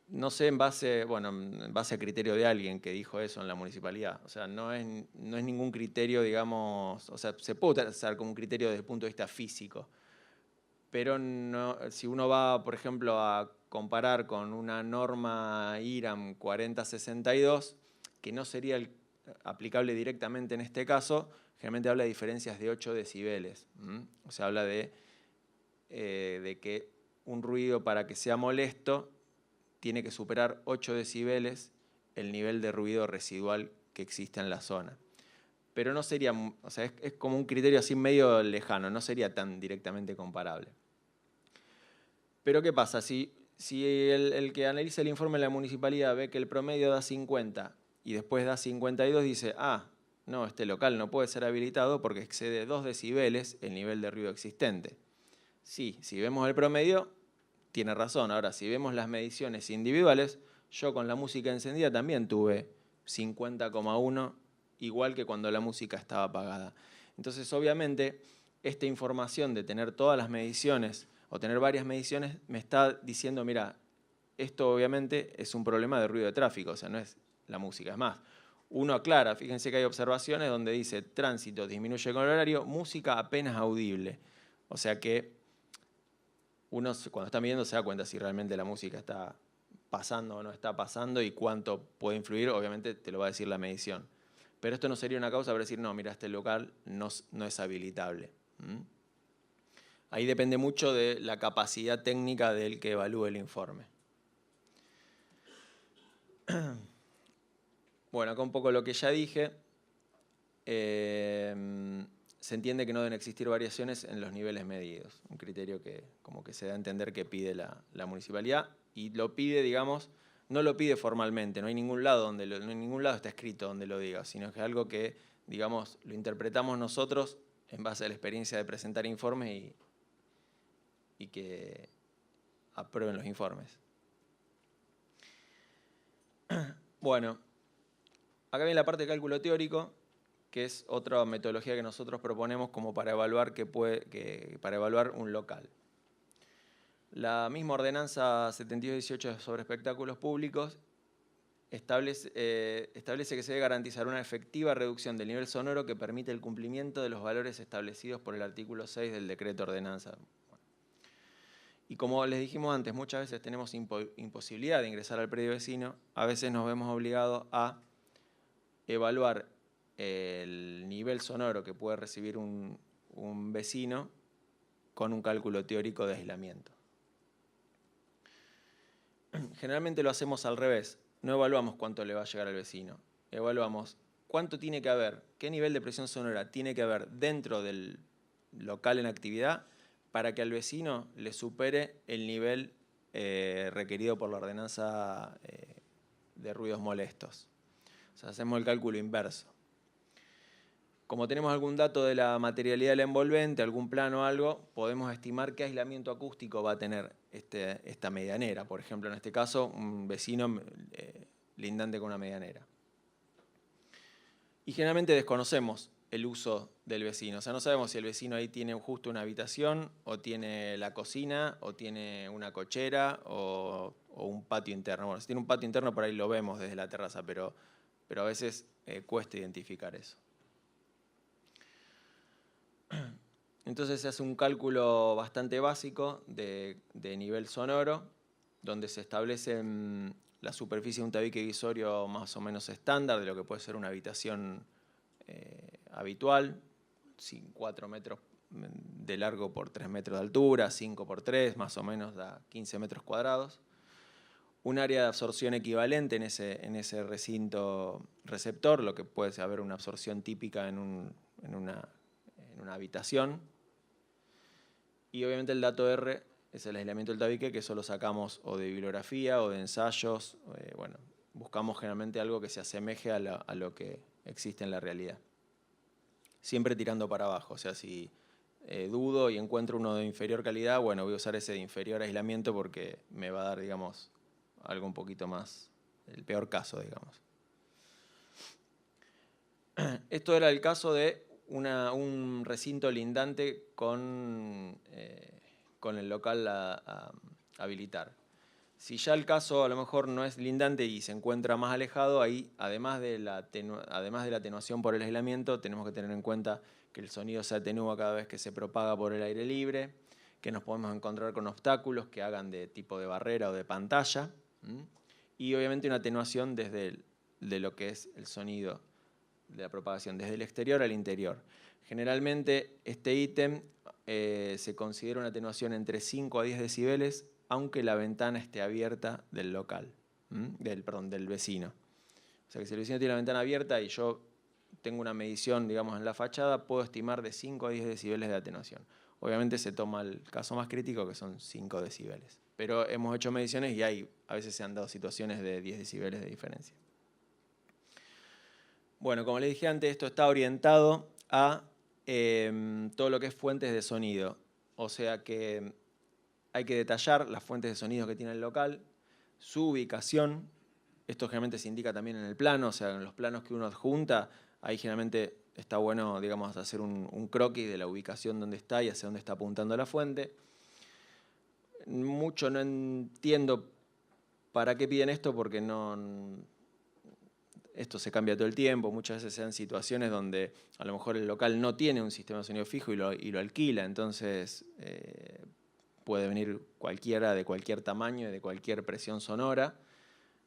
Speaker 1: No sé en base a criterio de alguien que dijo eso en la municipalidad. O sea, no es ningún criterio, digamos, o sea, se puede utilizar como un criterio desde el punto de vista físico. Pero no, si uno va, por ejemplo, a comparar con una norma IRAM 4062, que no sería aplicable directamente en este caso, generalmente habla de diferencias de 8 decibeles. O sea, habla de que un ruido para que sea molesto tiene que superar 8 decibeles el nivel de ruido residual que existe en la zona. Pero no sería, o sea, es como un criterio así medio lejano, no sería tan directamente comparable. Pero ¿qué pasa? Si el que analiza el informe de la municipalidad ve que el promedio da 50 y después da 52, dice, no, este local no puede ser habilitado porque excede 2 decibeles el nivel de ruido existente. Sí, si vemos el promedio, tiene razón. Ahora, si vemos las mediciones individuales, yo con la música encendida también tuve 50,1, igual que cuando la música estaba apagada. Entonces, obviamente, esta información de tener todas las mediciones o tener varias mediciones me está diciendo, mira, esto obviamente es un problema de ruido de tráfico, o sea, no es la música. Es más, uno aclara, fíjense que hay observaciones donde dice tránsito disminuye con el horario, música apenas audible. O sea que uno cuando está midiendo se da cuenta si realmente la música está pasando o no está pasando y cuánto puede influir, obviamente te lo va a decir la medición. Pero esto no sería una causa para decir, no, mira, este local no es habilitable. Ahí depende mucho de la capacidad técnica del que evalúe el informe. Bueno, acá un poco lo que ya dije. Se entiende que no deben existir variaciones en los niveles medidos. Un criterio que como que se da a entender que pide la municipalidad y lo pide, digamos, no lo pide formalmente, no hay ningún lado está escrito donde lo diga, sino que es algo que, digamos, lo interpretamos nosotros en base a la experiencia de presentar informes y que aprueben los informes. Bueno, acá viene la parte de cálculo teórico, que es otra metodología que nosotros proponemos como para evaluar, para evaluar un local. La misma ordenanza 7218 sobre espectáculos públicos establece que se debe garantizar una efectiva reducción del nivel sonoro que permite el cumplimiento de los valores establecidos por el artículo 6 del decreto ordenanza. Y como les dijimos antes, muchas veces tenemos imposibilidad de ingresar al predio vecino, a veces nos vemos obligados a evaluar el nivel sonoro que puede recibir un vecino con un cálculo teórico de aislamiento. Generalmente lo hacemos al revés. No evaluamos cuánto le va a llegar al vecino. Evaluamos cuánto tiene que haber, qué nivel de presión sonora tiene que haber dentro del local en actividad para que al vecino le supere el nivel requerido por la ordenanza de ruidos molestos. O sea, hacemos el cálculo inverso. Como tenemos algún dato de la materialidad del envolvente, algún plano o algo, podemos estimar qué aislamiento acústico va a tener esta medianera. Por ejemplo, en este caso, un vecino lindante con una medianera. Y generalmente desconocemos el uso del vecino. O sea, no sabemos si el vecino ahí tiene justo una habitación, o tiene la cocina, o tiene una cochera, o un patio interno. Bueno, si tiene un patio interno, por ahí lo vemos desde la terraza, pero a veces cuesta identificar eso. Entonces se hace un cálculo bastante básico de nivel sonoro, donde se establece la superficie de un tabique divisorio más o menos estándar de lo que puede ser una habitación habitual, 4 metros de largo por 3 metros de altura, 5 por 3, más o menos da 15 metros cuadrados. Un área de absorción equivalente en ese recinto receptor, lo que puede haber una absorción típica en una habitación. Y obviamente el dato R es el aislamiento del tabique, que eso lo sacamos o de bibliografía o de ensayos. Bueno, buscamos generalmente algo que se asemeje a lo que existe en la realidad. Siempre tirando para abajo, o sea, si dudo y encuentro uno de inferior calidad, bueno, voy a usar ese de inferior aislamiento porque me va a dar, digamos, algo un poquito más, el peor caso, digamos. Esto era el caso de un recinto lindante con el local a habilitar. Si ya el caso a lo mejor no es lindante y se encuentra más alejado, ahí además de la atenuación por el aislamiento, tenemos que tener en cuenta que el sonido se atenúa cada vez que se propaga por el aire libre, que nos podemos encontrar con obstáculos que hagan de tipo de barrera o de pantalla, y obviamente una atenuación de lo que es el sonido de la propagación, desde el exterior al interior. Generalmente este ítem se considera una atenuación entre 5 a 10 decibeles, aunque la ventana esté abierta del local, del vecino. O sea que si el vecino tiene la ventana abierta y yo tengo una medición, digamos, en la fachada, puedo estimar de 5 a 10 decibeles de atenuación. Obviamente se toma el caso más crítico, que son 5 decibeles. Pero hemos hecho mediciones y a veces se han dado situaciones de 10 decibeles de diferencia. Bueno, como les dije antes, esto está orientado a todo lo que es fuentes de sonido. O sea que hay que detallar las fuentes de sonido que tiene el local, su ubicación. Esto generalmente se indica también en el plano, o sea, en los planos que uno adjunta, ahí generalmente está bueno, digamos, hacer un croquis de la ubicación donde está y hacia dónde está apuntando la fuente. Mucho no entiendo para qué piden esto, porque esto se cambia todo el tiempo. Muchas veces se dan situaciones donde a lo mejor el local no tiene un sistema de sonido fijo y lo alquila, entonces puede venir cualquiera de cualquier tamaño y de cualquier presión sonora,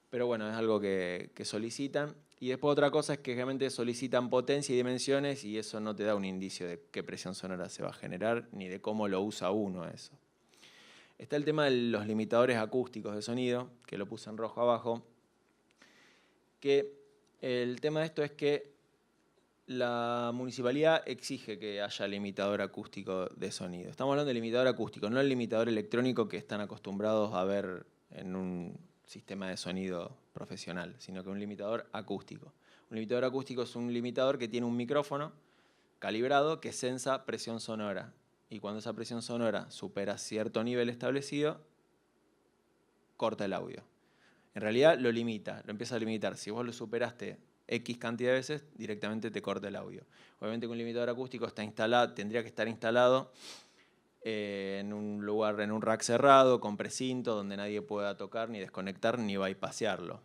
Speaker 1: pero bueno, es algo que solicitan. Y después otra cosa es que realmente solicitan potencia y dimensiones, y eso no te da un indicio de qué presión sonora se va a generar, ni de cómo lo usa uno eso. Está el tema de los limitadores acústicos de sonido, que lo puse en rojo abajo, que el tema de esto es que la municipalidad exige que haya limitador acústico de sonido. Estamos hablando de limitador acústico, no el limitador electrónico que están acostumbrados a ver en un sistema de sonido profesional, sino que un limitador acústico. Un limitador acústico es un limitador que tiene un micrófono calibrado que sensa presión sonora. Y cuando esa presión sonora supera cierto nivel establecido, corta el audio. En realidad lo limita, lo empieza a limitar. Si vos lo superaste X cantidad de veces, directamente te corta el audio. Obviamente que un limitador acústico tendría que estar instalado en un lugar, en un rack cerrado, con precinto, donde nadie pueda tocar, ni desconectar, ni bypassearlo.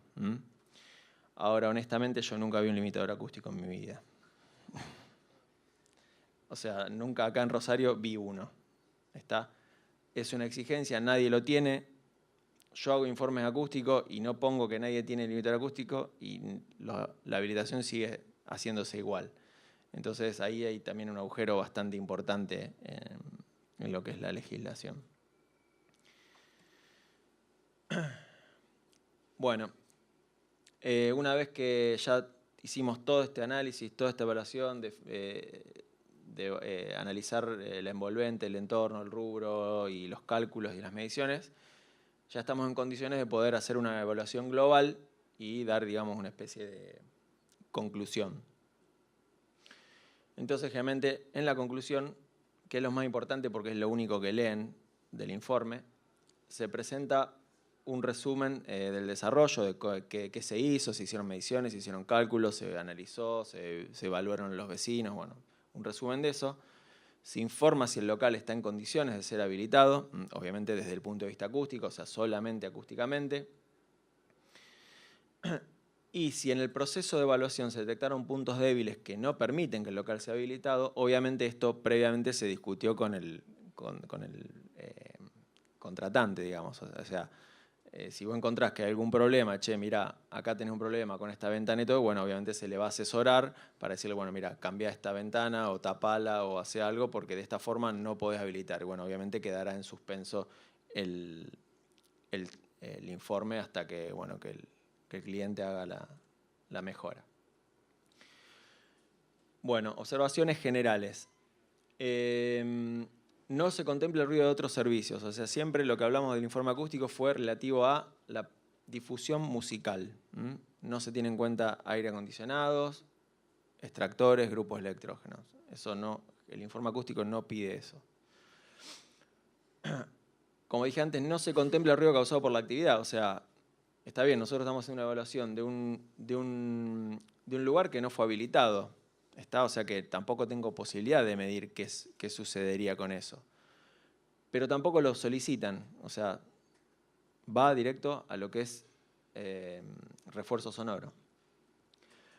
Speaker 1: Ahora, honestamente, yo nunca vi un limitador acústico en mi vida. O sea, nunca acá en Rosario vi uno. Es una exigencia, nadie lo tiene. Yo hago informes acústicos y no pongo que nadie tiene limitador acústico y la habilitación sigue haciéndose igual. Entonces ahí hay también un agujero bastante importante en lo que es la legislación. Bueno, una vez que ya hicimos todo este análisis, toda esta evaluación de analizar la envolvente, el entorno, el rubro y los cálculos y las mediciones, ya estamos en condiciones de poder hacer una evaluación global y dar, digamos, una especie de conclusión. Entonces, generalmente, en la conclusión, que es lo más importante porque es lo único que leen del informe, se presenta un resumen del desarrollo, de qué se hizo, se hicieron mediciones, se hicieron cálculos, se analizó, se evaluaron los vecinos, bueno, un resumen de eso. Se informa si el local está en condiciones de ser habilitado, obviamente desde el punto de vista acústico, o sea, solamente acústicamente. Y si en el proceso de evaluación se detectaron puntos débiles que no permiten que el local sea habilitado, obviamente esto previamente se discutió con el contratante, digamos. O sea, si vos encontrás que hay algún problema, che, mirá, acá tenés un problema con esta ventana y todo, bueno, obviamente se le va a asesorar para decirle, bueno, mira, cambia esta ventana o tapala o hace algo porque de esta forma no podés habilitar. Y bueno, obviamente quedará en suspenso el informe hasta que, bueno, que el cliente haga la mejora. Bueno, observaciones generales. No se contempla el ruido de otros servicios, o sea, siempre lo que hablamos del informe acústico fue relativo a la difusión musical. No se tiene en cuenta aire acondicionados, extractores, grupos electrógenos. Eso no, el informe acústico no pide eso. Como dije antes, no se contempla el ruido causado por la actividad, o sea, está bien, nosotros estamos haciendo una evaluación de un lugar que no fue habilitado. O sea que tampoco tengo posibilidad de medir qué sucedería con eso. Pero tampoco lo solicitan, o sea, va directo a lo que es refuerzo sonoro.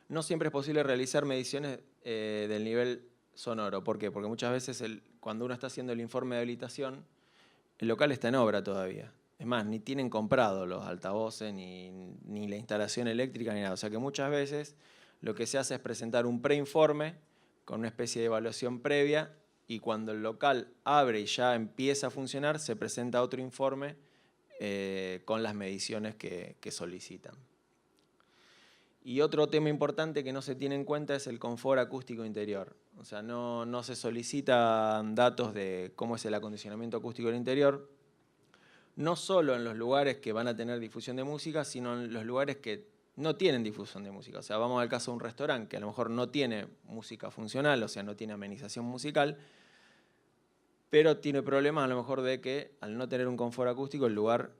Speaker 1: No siempre es posible realizar mediciones del nivel sonoro. ¿Por qué? Porque muchas veces cuando uno está haciendo el informe de habilitación, el local está en obra todavía. Es más, ni tienen comprado los altavoces, ni la instalación eléctrica, ni nada. O sea que muchas veces lo que se hace es presentar un preinforme con una especie de evaluación previa y cuando el local abre y ya empieza a funcionar, se presenta otro informe con las mediciones que solicitan. Y otro tema importante que no se tiene en cuenta es el confort acústico interior. O sea, no se solicitan datos de cómo es el acondicionamiento acústico del interior, no solo en los lugares que van a tener difusión de música, sino en los lugares que no tienen difusión de música. O sea, vamos al caso de un restaurante que a lo mejor no tiene música funcional, o sea, no tiene amenización musical, pero tiene problemas a lo mejor de que al no tener un confort acústico el lugar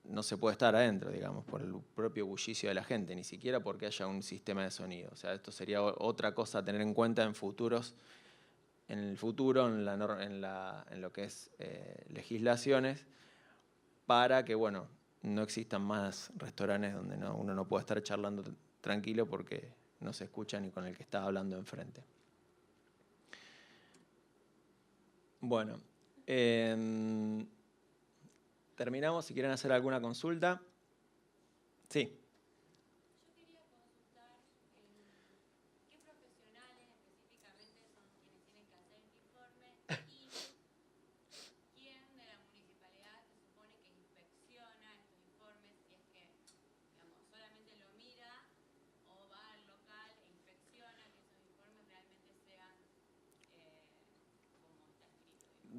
Speaker 1: no se puede estar adentro, digamos, por el propio bullicio de la gente, ni siquiera porque haya un sistema de sonido. O sea, esto sería otra cosa a tener en cuenta en el futuro, en lo que es legislaciones, para que, bueno, no existan más restaurantes donde uno no pueda estar charlando tranquilo porque no se escucha ni con el que está hablando enfrente. Bueno, terminamos. Si quieren hacer alguna consulta. Sí.
Speaker 2: Yo quería consultar qué profesionales específicamente son quienes tienen que hacer este informe y quién de la municipalidad se supone que inspecciona estos informes, si es que, digamos, solamente lo mira o va al local e inspecciona que esos informes realmente sean como está escrito.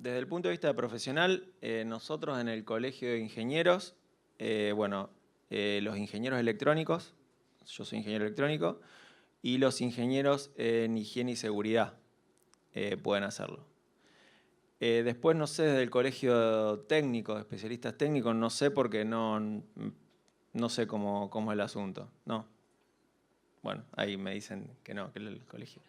Speaker 1: Desde el punto de vista profesional, nosotros en el Colegio de Ingenieros, los ingenieros electrónicos, yo soy ingeniero electrónico, y los ingenieros en higiene y seguridad pueden hacerlo. Después, no sé, desde el Colegio Técnico, de especialistas técnicos, no sé porque no sé cómo es el asunto. No. Bueno, ahí me dicen que no, que el colegio.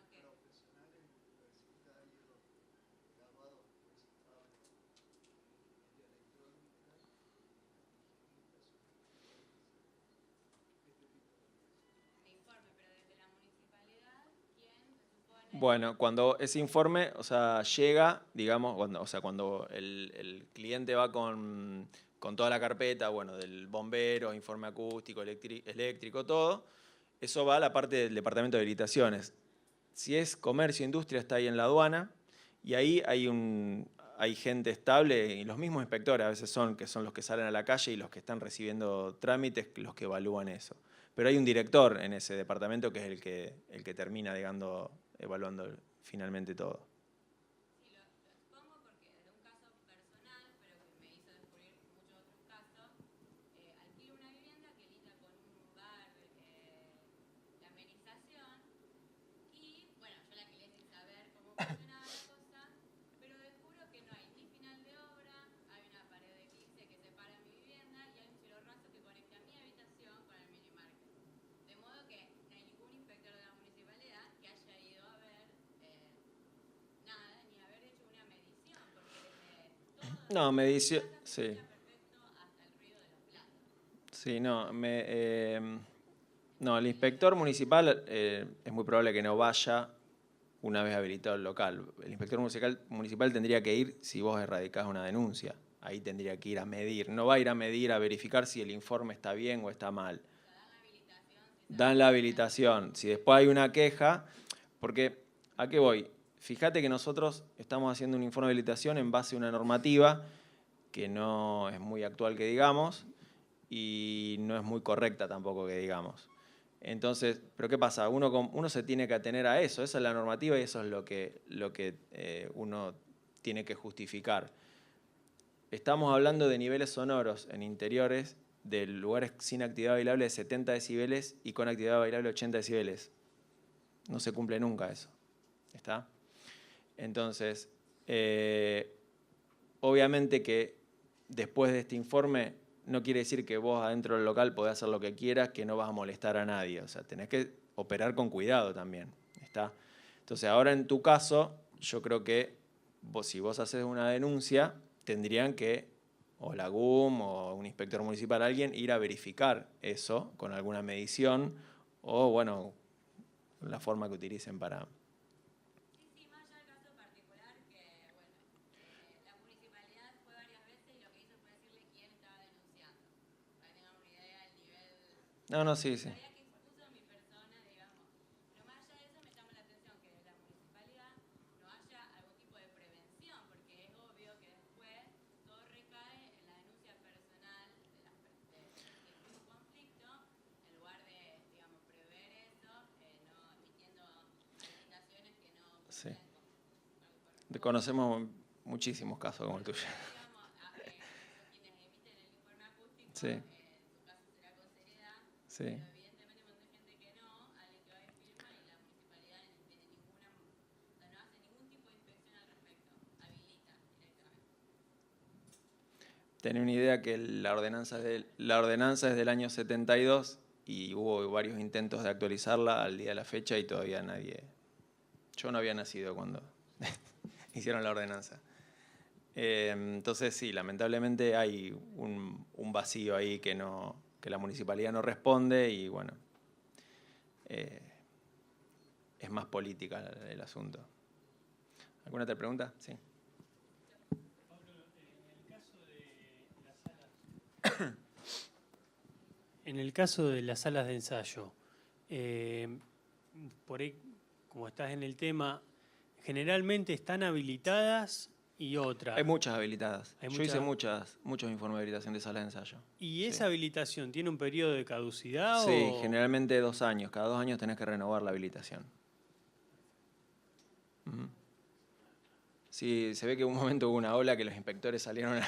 Speaker 1: Bueno, cuando ese informe, o sea, llega, digamos, cuando el cliente va con toda la carpeta, bueno, del bombero, informe acústico, eléctrico, todo, eso va a la parte del departamento de habilitaciones. Si es comercio, industria, está ahí en la aduana, y ahí hay hay gente estable y los mismos inspectores a veces son los que salen a la calle y los que están recibiendo trámites los que evalúan eso. Pero hay un director en ese departamento que es el que termina, digamos, evaluando finalmente todo.
Speaker 2: Sí, lo expongo porque de un caso personal, pero que me hizo descubrir muchos otros casos, alquilo una vivienda que linda con un bar de amenización y, bueno, yo la alquilé sin saber cómo funcionaba la cosa, pero descubro que no hay ni final de obra, hay una pared de eclipse que separa mi vivienda y hay un cielo raso que conecta mi habitación con el minimarket. De modo que no hay ningún inspector de la municipalidad que haya ido a ver nada, ni haber hecho una medición, porque desde todo
Speaker 1: No, medición,
Speaker 2: funciona
Speaker 1: sí.
Speaker 2: perfecto hasta el ruido de los platos.
Speaker 1: Sí, no, no, el inspector municipal es muy probable que no vaya una vez habilitado el local. El inspector municipal tendría que ir si vos erradicás una denuncia. Ahí tendría que ir a medir. No va a ir a medir, a verificar si el informe está bien o está mal. Dan la habilitación. Si después hay una queja, porque ¿a qué voy? Fíjate que nosotros estamos haciendo un informe de habilitación en base a una normativa que no es muy actual que digamos y no es muy correcta tampoco que digamos. Entonces, ¿pero qué pasa? Uno se tiene que atener a eso, esa es la normativa y eso es lo que uno tiene que justificar. Estamos hablando de niveles sonoros en interiores de lugares sin actividad bailable de 70 decibeles y con actividad bailable 80 decibeles. No se cumple nunca eso. ¿Está? Entonces, obviamente que después de este informe no quiere decir que vos adentro del local podés hacer lo que quieras, que no vas a molestar a nadie. O sea, tenés que operar con cuidado también. ¿Está? Entonces, ahora en tu caso, yo creo que si vos haces una denuncia, tendrían que, o la GUM o un inspector municipal, alguien, ir a verificar eso con alguna medición o, bueno, la forma que utilicen para...
Speaker 2: Sí, sí, más allá del caso particular que, bueno, la municipalidad fue varias veces y lo que hizo fue decirle quién estaba denunciando, para que tengan una idea del nivel
Speaker 1: No, no, sí, sí.
Speaker 2: que expuso mi persona, digamos. Pero más allá de eso me llama la atención que de la municipalidad no haya algún tipo de prevención, porque es obvio que después todo recae en la denuncia personal de quien tuvo un conflicto, en lugar de, digamos, prever eso, no emitiendo habilitaciones que no
Speaker 1: Sí.
Speaker 2: cumplan con algo correcto.
Speaker 1: Conocemos muchísimos casos como el tuyo.
Speaker 2: Digamos, quienes emiten el informe acústico,
Speaker 1: Sí.
Speaker 2: en su caso será con seriedad,
Speaker 1: Sí.
Speaker 2: pero evidentemente cuando hay gente que no, alguien que va y firma y la municipalidad no tiene ninguna, o sea, no hace ningún tipo de inspección al respecto, habilita directamente.
Speaker 1: Tenía una idea que la ordenanza es del año 72 y hubo varios intentos de actualizarla al día de la fecha y todavía nadie... Yo no había nacido cuando hicieron la ordenanza. Entonces sí, lamentablemente hay un vacío ahí que la municipalidad no responde y bueno, es más política el asunto. ¿Alguna otra pregunta? Sí.
Speaker 3: En el caso de las salas de ensayo, por ahí, como estás en el tema, generalmente están habilitadas y otras.
Speaker 1: Hay muchas habilitadas.
Speaker 3: Hay
Speaker 1: Yo hice
Speaker 3: muchas-
Speaker 1: muchos informes de habilitación de salas de ensayo.
Speaker 3: ¿Y
Speaker 1: Sí.
Speaker 3: esa habilitación tiene un periodo de caducidad?
Speaker 1: Sí,
Speaker 3: o...
Speaker 1: generalmente 2 años. Cada 2 años tenés que renovar la habilitación. Ujú. Sí, se ve que en un momento hubo una ola que los inspectores salieron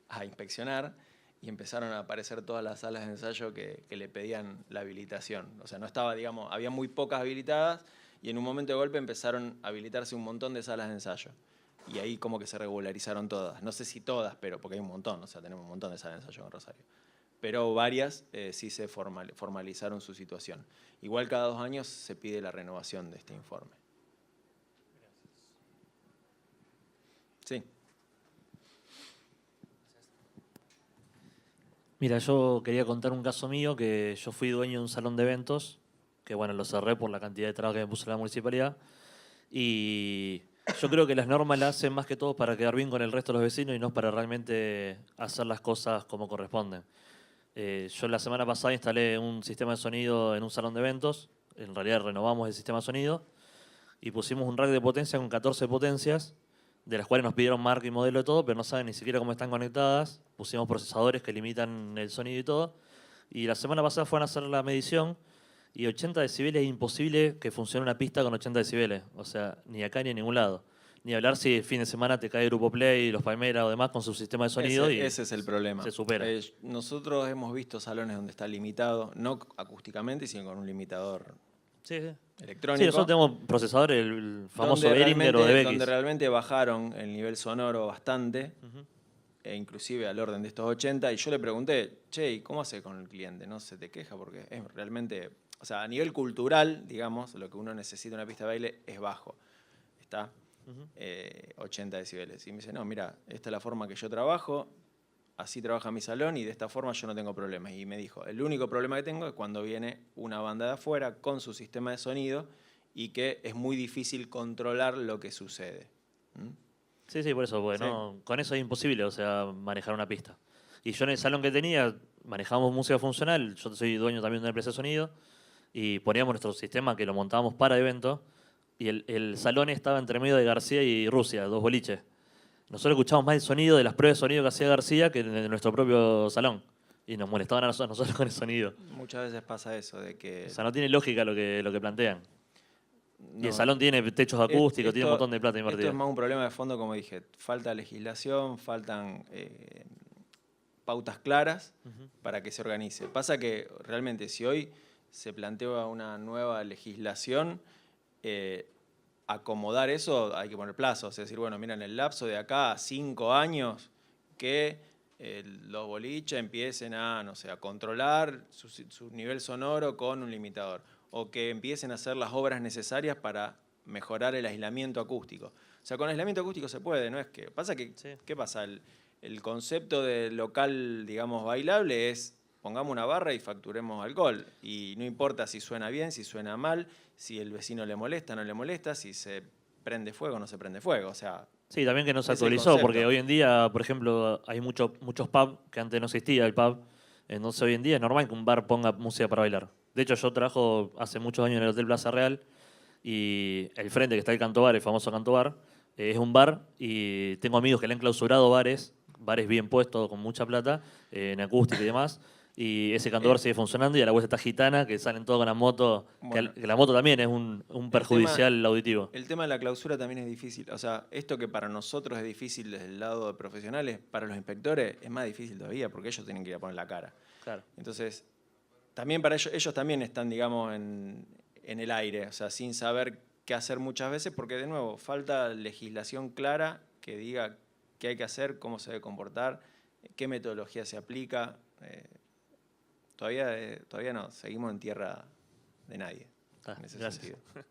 Speaker 1: a inspeccionar y empezaron a aparecer todas las salas de ensayo que le pedían la habilitación. O sea, no estaba, digamos, había muy pocas habilitadas y en un momento de golpe empezaron a habilitarse un montón de salas de ensayo. Y ahí como que se regularizaron todas. No sé si todas, pero porque hay un montón, o sea, tenemos un montón de salas de ensayo en Rosario. Pero varias sí se formalizaron su situación. Igual cada 2 años se pide la renovación de este informe. Sí.
Speaker 4: Mira, yo quería contar un caso mío, que yo fui dueño de un salón de eventos, que bueno, lo cerré por la cantidad de trabajo que me puso la municipalidad. Y yo creo que las normas las hacen más que todo para quedar bien con el resto de los vecinos y no para realmente hacer las cosas como corresponden. Yo la semana pasada instalé un sistema de sonido en un salón de eventos. En realidad renovamos el sistema de sonido y pusimos un rack de potencia con 14 potencias, de las cuales nos pidieron marca y modelo y todo, pero no saben ni siquiera cómo están conectadas. Pusimos procesadores que limitan el sonido y todo. Y la semana pasada fueron a hacer la medición y 80 decibeles es imposible que funcione una pista con 80 decibeles. O sea, ni acá ni en ningún lado. Ni hablar si el fin de semana te cae Grupo Play, los Palmera o demás con su sistema de sonido.
Speaker 1: Ese es el problema.
Speaker 4: Se supera.
Speaker 1: Nosotros hemos visto salones donde está limitado, no acústicamente, sino con un limitador
Speaker 4: Sí, sí.
Speaker 1: electrónico.
Speaker 4: Sí, nosotros tenemos procesador, el famoso
Speaker 1: donde
Speaker 4: Behringer o
Speaker 1: realmente-
Speaker 4: DBX.
Speaker 1: Donde realmente bajaron el nivel sonoro bastante,
Speaker 4: Ujú.
Speaker 1: e inclusive al orden de estos 80, y yo le pregunté, che, ¿y cómo hace con el cliente? ¿No se te queja? Porque es realmente, o sea, a nivel cultural, digamos, lo que uno necesita en una pista de baile es bajo, ¿está? 80 decibeles. Y me dice, no, mira, esta es la forma que yo trabajo, así trabaja mi salón y de esta forma yo no tengo problemas. Y me dijo, el único problema que tengo es cuando viene una banda de afuera con su sistema de sonido y que es muy difícil controlar lo que sucede. ¿Mm?
Speaker 4: Sí, sí, por eso, porque
Speaker 1: Sí.
Speaker 4: no, con eso es imposible, o sea, manejar una pista. Y yo en el salón que tenía, manejábamos música funcional, yo soy dueño también de una empresa de sonido, y poníamos nuestro sistema que lo montábamos para eventos, y el salón estaba entre medio de García y Rusia, dos boliches. Nosotros escuchábamos más el sonido de las pruebas de sonido que hacía García que de nuestro propio salón. Y nos molestaban a nosotros con el sonido.
Speaker 1: Muchas veces pasa eso, de que...
Speaker 4: O sea, no tiene lógica lo que plantean. Y el
Speaker 1: no,
Speaker 4: salón tiene techos acústicos, tiene un
Speaker 1: esto-
Speaker 4: montón de plata
Speaker 1: Esto
Speaker 4: invertida.
Speaker 1: es más un problema de fondo, como dije. Falta legislación, faltan pautas claras para que se organice. Pasa que realmente si hoy se plantea una nueva legislación, acomodar eso hay que poner plazos. Es decir, bueno, mira, en el lapso de acá a 5 años que los boliches empiecen a, no sé, a controlar su nivel sonoro con un limitador. O que empiecen a hacer las obras necesarias para mejorar el aislamiento acústico. O sea, con aislamiento acústico se puede, ¿no? Es que pasa que,
Speaker 4: Sí.
Speaker 1: ¿qué pasa? El concepto de local, digamos, bailable es pongamos una barra y facturemos alcohol. Y no importa si suena bien, si suena mal, si el vecino le molesta, no le molesta, si se prende fuego o no se prende fuego. O sea,
Speaker 4: Sí, también que no se
Speaker 1: es el
Speaker 4: actualizó,
Speaker 1: concepto.
Speaker 4: porque hoy en día, por ejemplo, hay muchos pubs que antes no existía el pub. Entonces hoy en día es normal que un bar ponga música para bailar. De hecho, yo trabajo hace muchos años en el Hotel Plaza Real y el frente que está el Canto Bar, el famoso Canto Bar, es un bar y tengo amigos que le han clausurado bares bien puestos, con mucha plata, en acústica y demás. Y ese Canto Bar sigue funcionando y a la vuelta está Gitana, que salen todos con la moto,
Speaker 1: Bueno.
Speaker 4: que la moto también es un perjudicial auditivo.
Speaker 1: El tema de la clausura también es difícil. O sea, esto que para nosotros es difícil desde el lado de profesionales, para los inspectores es más difícil todavía porque ellos tienen que ir a poner la cara.
Speaker 4: Claro.
Speaker 1: Entonces, también para ellos también están, digamos, en el aire, o sea, sin saber qué hacer muchas veces porque, de nuevo, falta legislación clara que diga qué hay que hacer, cómo se debe comportar, qué metodología se aplica. Todavía no, seguimos en tierra de nadie.
Speaker 4: Ah,
Speaker 1: En ese
Speaker 4: gracias.
Speaker 1: sentido.